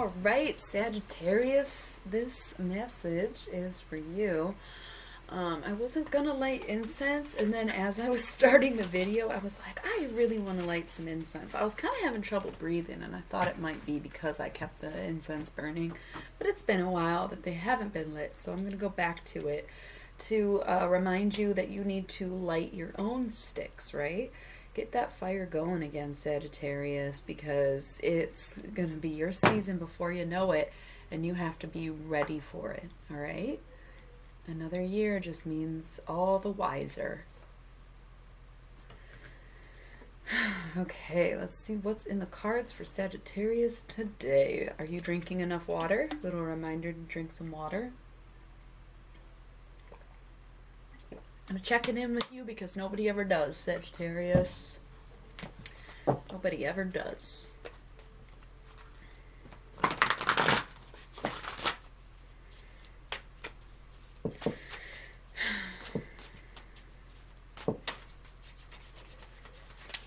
All right, Sagittarius, this message is for you. I wasn't gonna light incense, and then as I was starting the video, I was like, I really want to light some incense. I was kind of having trouble breathing, and I thought it might be because I kept the incense burning, but it's been a while that they haven't been lit, so I'm gonna go back to it to remind you that you need to light your own sticks, right? Get that fire going again, Sagittarius, because it's going to be your season before you know it, and you have to be ready for it, all right? Another year just means all the wiser. Okay, let's see what's in the cards for Sagittarius today. Are you drinking enough water? Little reminder to drink some water. I'm checking in with you because nobody ever does, Sagittarius. Nobody ever does.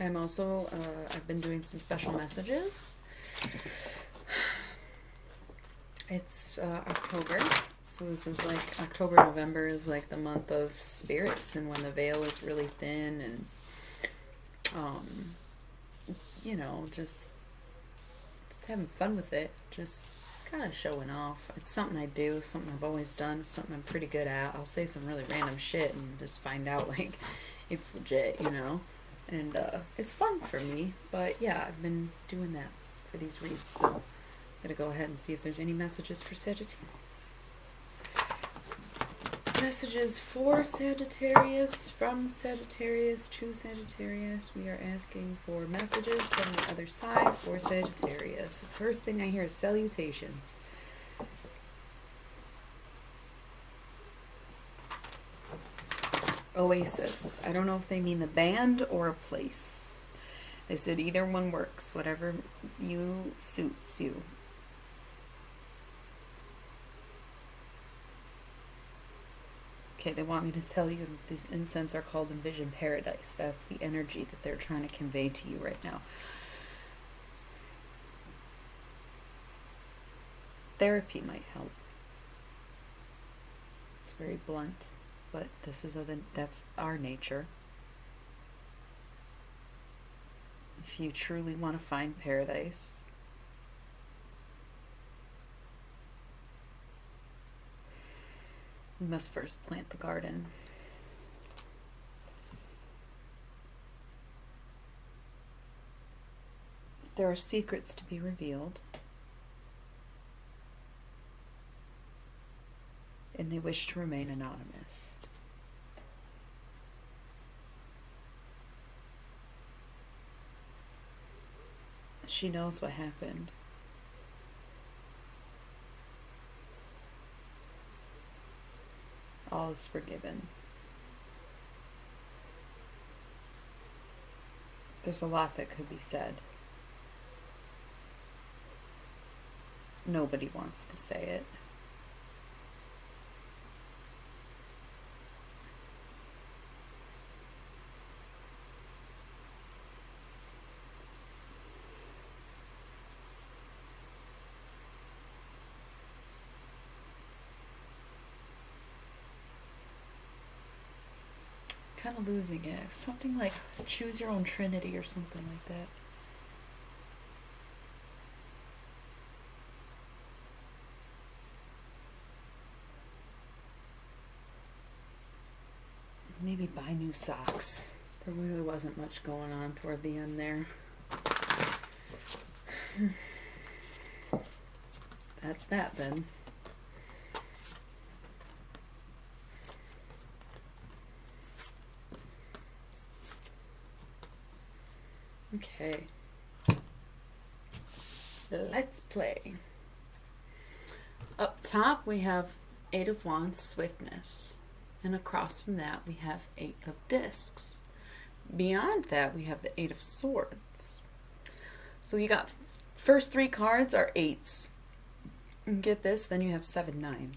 I'm also, I've been doing some special messages. It's October. So this is like October, November is like the month of spirits, and when the veil is really thin, and you know, just having fun with it, just kind of showing off. It's something I do, something I've always done, something I'm pretty good at. I'll say some really random shit and just find out like it's legit, you know, and it's fun for me. But yeah, I've been doing that for these reads, so I'm gonna go ahead and see if there's any messages for Sagittarius. Messages for Sagittarius, from Sagittarius to Sagittarius. We are asking for messages from the other side for Sagittarius. The first thing I hear is salutations. Oasis. I don't know if they mean the band or a place. They said either one works, whatever you suits you. Okay, they want me to tell you that these incense are called Envision Paradise. That's the energy that they're trying to convey to you right now. Therapy might help. It's very blunt, but that's our nature. If you truly want to find paradise, you must first plant the garden. There are secrets to be revealed, and they wish to remain anonymous. She knows what happened. All is forgiven. There's a lot that could be said. Nobody wants to say it. Kind of losing it. Something like choose your own Trinity or something like that. Maybe buy new socks. There really wasn't much going on toward the end there. That's that then. Okay. Let's play. Up top we have Eight of Wands, Swiftness. And across from that we have Eight of Discs. Beyond that we have the Eight of Swords. So you got first three cards are eights. And get this, then you have 7, 9.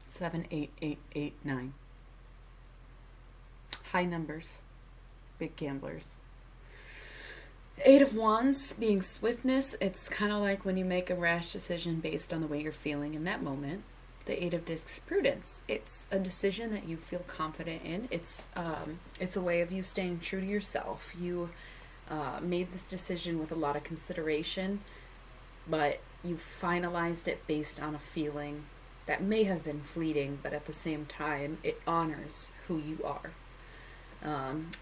7, 8, 8, 8, 9. High numbers. Big gamblers. Eight of Wands being swiftness, it's kind of like when you make a rash decision based on the way you're feeling in that moment. The Eight of Discs, prudence. It's a decision that you feel confident in. It's a way of you staying true to yourself. You made this decision with a lot of consideration, but you finalized it based on a feeling that may have been fleeting, but at the same time, it honors who you are.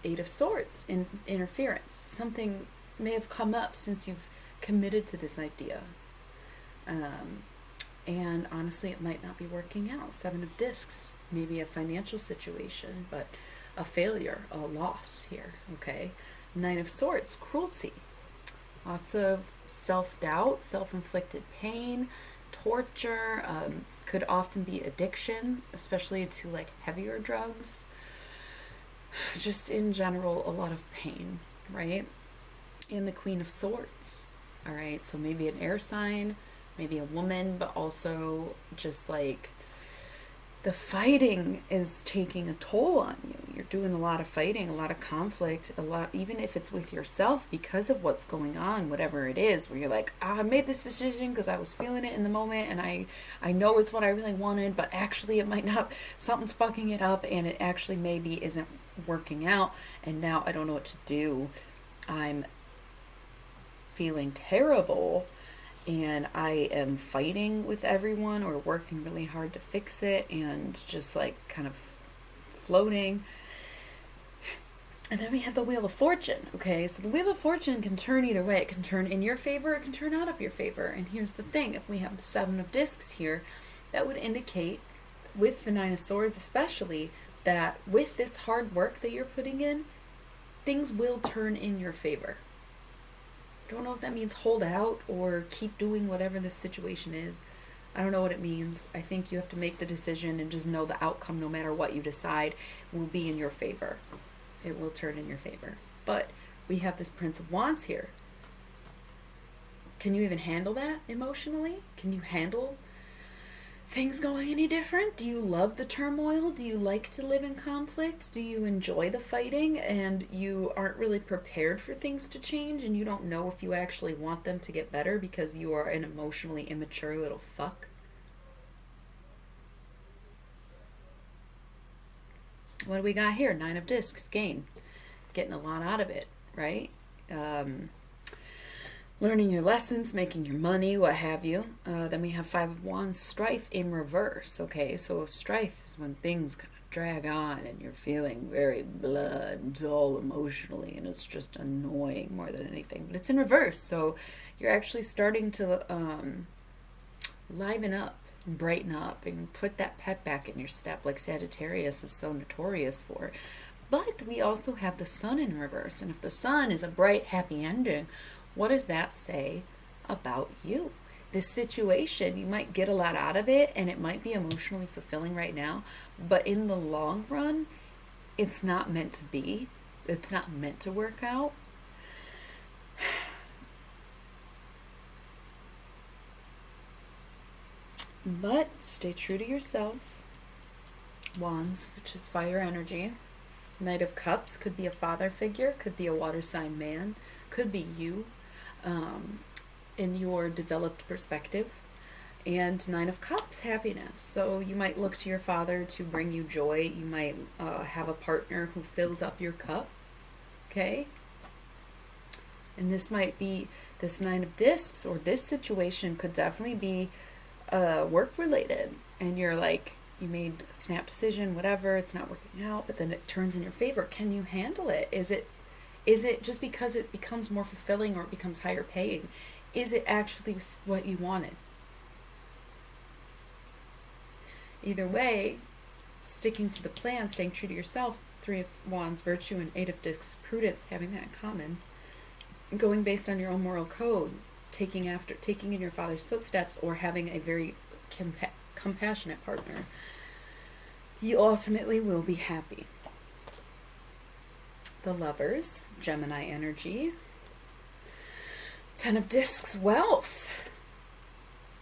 Eight of Swords, interference. Something may have come up since you've committed to this idea. And honestly, it might not be working out. Seven of Discs, maybe a financial situation, but a failure, a loss here, okay? Nine of Swords, cruelty. Lots of self-doubt, self-inflicted pain, torture. This could often be addiction, especially to like heavier drugs. Just in general, a lot of pain, right? And the Queen of Swords. All right, so maybe an air sign, maybe a woman, but also just like the fighting is taking a toll on you. You're doing a lot of fighting, a lot of conflict, a lot, even if it's with yourself because of what's going on, whatever it is, where you're like, I made this decision because I was feeling it in the moment and I know it's what I really wanted, but actually it might not, something's fucking it up and it actually maybe isn't working out, and now I don't know what to do. I'm feeling terrible and I am fighting with everyone or working really hard to fix it and just like kind of floating. And then we have the Wheel of Fortune, okay? So the Wheel of Fortune can turn either way. It can turn in your favor, it can turn out of your favor. And here's the thing, if we have the Seven of Discs here, that would indicate, with the Nine of Swords especially, that with this hard work that you're putting in, things will turn in your favor. Don't know if that means hold out or keep doing whatever the situation is. I don't know what it means. I think you have to make the decision and just know the outcome, no matter what you decide, will be in your favor. It will turn in your favor. But we have this Prince of Wands here. Can you even handle that emotionally? Can you handle things going any different? Do you love the turmoil? Do you like to live in conflict? Do you enjoy the fighting and you aren't really prepared for things to change and you don't know if you actually want them to get better because you are an emotionally immature little fuck? What do we got here? Nine of Discs, gain. Getting a lot out of it, right? Learning your lessons, making your money, what have you. Then we have Five of Wands, strife in reverse. Okay, so strife is when things kind of drag on and you're feeling very blah and dull emotionally, and it's just annoying more than anything. But it's in reverse, so you're actually starting to liven up and brighten up and put that pep back in your step, like Sagittarius is so notorious for. But we also have the Sun in reverse, and if the Sun is a bright, happy ending, what does that say about you? This situation, you might get a lot out of it and it might be emotionally fulfilling right now, but in the long run, it's not meant to be. It's not meant to work out. But stay true to yourself. Wands, which is fire energy. Knight of Cups could be a father figure, could be a water sign man, could be you. In your developed perspective. And Nine of Cups, happiness. So you might look to your father to bring you joy. You might have a partner who fills up your cup. Okay? And this might be, this Nine of Discs, or this situation could definitely be work related. And you're like, you made a snap decision, whatever, it's not working out, but then it turns in your favor. Can you handle it? Is it just because it becomes more fulfilling or it becomes higher paying? Is it actually what you wanted? Either way, sticking to the plan, staying true to yourself, Three of Wands, virtue, and Eight of Discs, prudence, having that in common, going based on your own moral code, taking in your father's footsteps, or having a very compassionate partner, you ultimately will be happy. The Lovers, Gemini energy. Ten of Discs, wealth.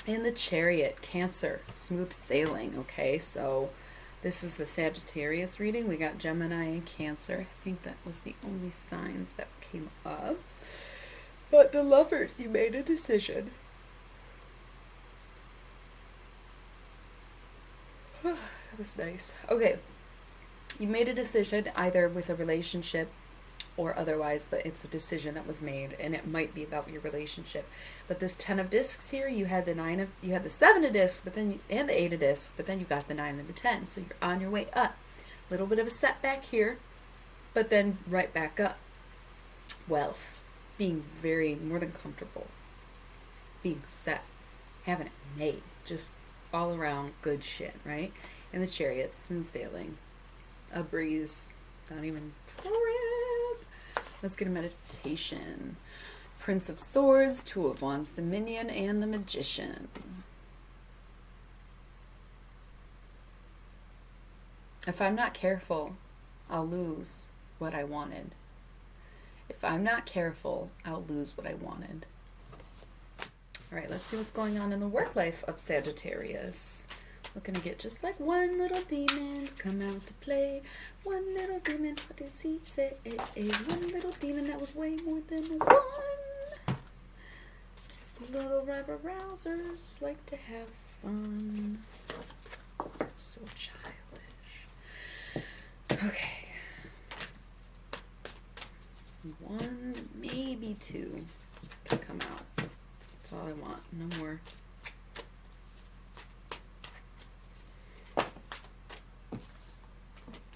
And the Chariot, Cancer, smooth sailing. Okay, so this is the Sagittarius reading. We got Gemini and Cancer. I think that was the only signs that came up. But the lovers, you made a decision. That was nice. Okay. You made a decision either with a relationship or otherwise, but it's a decision that was made, and it might be about your relationship. But this 10 of discs here, you had the 7 of discs, and the 8 of discs, but then you got the 9 and the 10, so you're on your way up. A little bit of a setback here, but then right back up. Wealth, being very more than comfortable, being set, having it made, just all around good shit, right? And the Chariot, smooth sailing, a breeze, not even trip. Let's get a meditation. Prince of Swords, Two of Wands, Dominion, and the Magician. If I'm not careful, I'll lose what I wanted. If I'm not careful, I'll lose what I wanted. All right, let's see what's going on in the work life of Sagittarius. We're going to get just like one little demon to come out to play. One little demon, what did he say? One little demon that was way more than one. Little rabble rousers like to have fun. So childish. Okay. One, maybe two can come out. That's all I want. No more.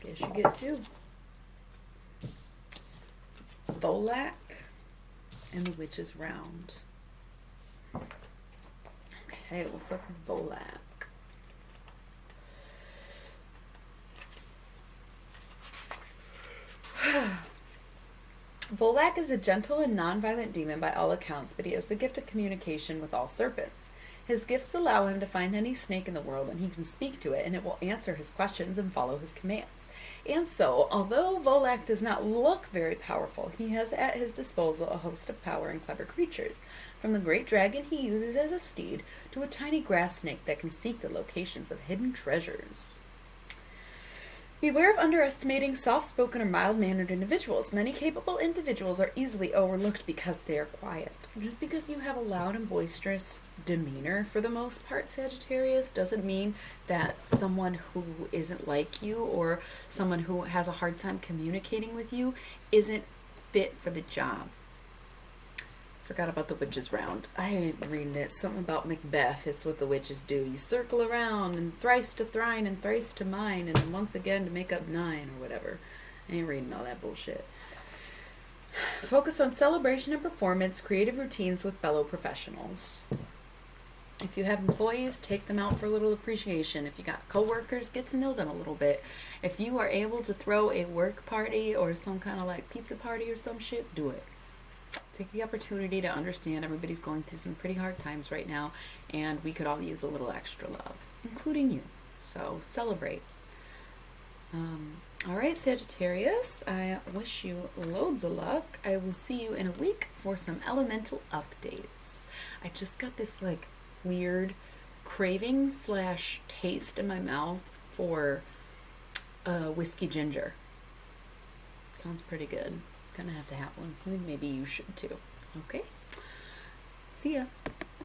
Guess you get two. Volak and the Witch's Round. Okay, what's up with Volak? Volak is a gentle and non-violent demon by all accounts, but he has the gift of communication with all serpents. His gifts allow him to find any snake in the world, and he can speak to it, and it will answer his questions and follow his commands. And so, although Volak does not look very powerful, he has at his disposal a host of power and clever creatures, from the great dragon he uses as a steed to a tiny grass snake that can seek the locations of hidden treasures. Beware of underestimating soft-spoken or mild-mannered individuals. Many capable individuals are easily overlooked because they are quiet. Just because you have a loud and boisterous demeanor for the most part, Sagittarius, doesn't mean that someone who isn't like you or someone who has a hard time communicating with you isn't fit for the job. Forgot about the Witch's Round. I ain't reading it. Something about Macbeth. It's what the witches do. You circle around, and thrice to thrine, and thrice to mine, and then once again to make up 9, or whatever. I ain't reading all that bullshit. Focus on celebration and performance, creative routines with fellow professionals. If you have employees, take them out for a little appreciation. If you got coworkers, get to know them a little bit. If you are able to throw a work party or some kind of like pizza party or some shit, do it. Take the opportunity to understand everybody's going through some pretty hard times right now, and we could all use a little extra love, including you. So celebrate. All right, Sagittarius, I wish you loads of luck. I will see you in a week for some elemental updates. I just got this like weird craving / taste in my mouth for whiskey ginger. Sounds pretty good. Gonna have to have one soon. Maybe you should too. Okay? See ya.